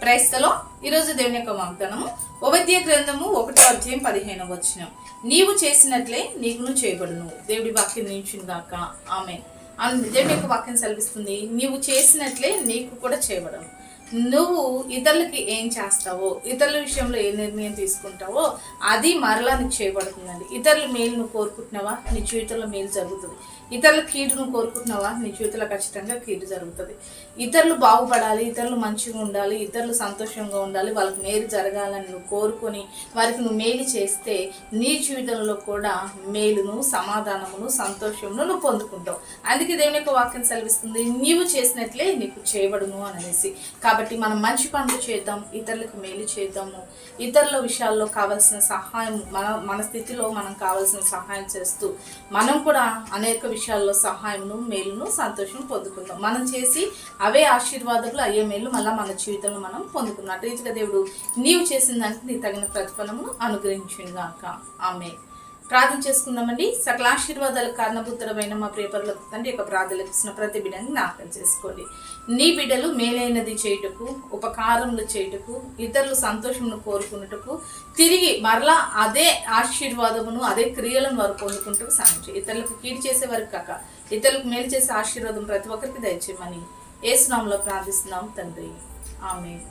క్రైస్తలో ఈరోజు దేవుని యొక్క వాగ్దానము ఉపదేశ గ్రంథము 1:15 నీవు చేసినట్లే నీకును చేయబడును. దేవుడి వాక్యం నిలిచింది గాక ఆమేన్. దేవుని యొక్క వాక్యం సెలవిస్తుంది, నీవు చేసినట్లే నీకు కూడా చేయబడను. నువ్వు ఇతరులకి ఏం చేస్తావో, ఇతరుల విషయంలో ఏ నిర్ణయం తీసుకుంటావో అది మరలా నీకు చేయబడుతుందండి. ఇతరుల మేలు నువ్వు కోరుకుంటున్నావా, నీ జీవితంలో మేలు జరుగుతుంది. ఇతరుల కీడు నువ్వు కోరుకుంటున్నావా, నీ జీవితంలో ఖచ్చితంగా కీడు జరుగుతుంది. ఇతరులు బాగుపడాలి, ఇతరులు మంచిగా ఉండాలి, ఇతరులు సంతోషంగా ఉండాలి, వాళ్ళకి మేలు జరగాలని నువ్వు కోరుకొని వారికి నువ్వు మేలు చేస్తే నీ జీవితంలో కూడా మేలును, సమాధానమును, సంతోషమును నువ్వు పొందుకుంటావు. అందుకే దేవుని యొక్క వాక్యం సెలవిస్తుంది, నీవు చేసినట్లే నీకు చేయబడును అనేసి. కాబట్టి మనం మంచి పనులు చేద్దాం, ఇతరులకు మేలు చేద్దాము. ఇతరుల విషయాల్లో కావాల్సిన సహాయం మన స్థితిలో మనం కావాల్సిన సహాయం చేస్తూ మనం కూడా అనేక విషయాల్లో సహాయమును, మేలును, సంతోషం పొందుకుందాం. మనం చేసి అవే ఆశీర్వాదాలు, అయ్యే మేలు మళ్ళీ మన జీవితంలో మనం పొందుకున్నాం. రీతిగా దేవుడు నీవు చేసిన దానికి నీ తగిన ప్రతిఫలమును అనుగ్రహించుగాక ఆమేన్. ప్రార్థన చేసుకుందామండి. సకల ఆశీర్వాదాలకు కారణభూతుడమైన మా ప్రియపరులకు తండ్రి యొక్క ప్రార్థనలకు ఇచ్చిన ప్రతి బిడ్డని జ్ఞాపకం చేసుకోండి. నీ బిడ్డలు మేలైనది చేయుటకు, ఉపకారములు చేయుటకు, ఇతరులు సంతోషమును కోరుకున్నటకు, తిరిగి మరలా అదే ఆశీర్వాదమును, అదే క్రియలను వారు పొందుకుంటూ సాధించు. ఇతరులకు కీడు చేసే వారికి కాక ఇతరులకు మేలు చేసే ఆశీర్వాదం ప్రతి ఒక్కరికి దయచేయమని యేసు నామములో ప్రార్థిస్తున్నాం తండ్రి ఆమేన్.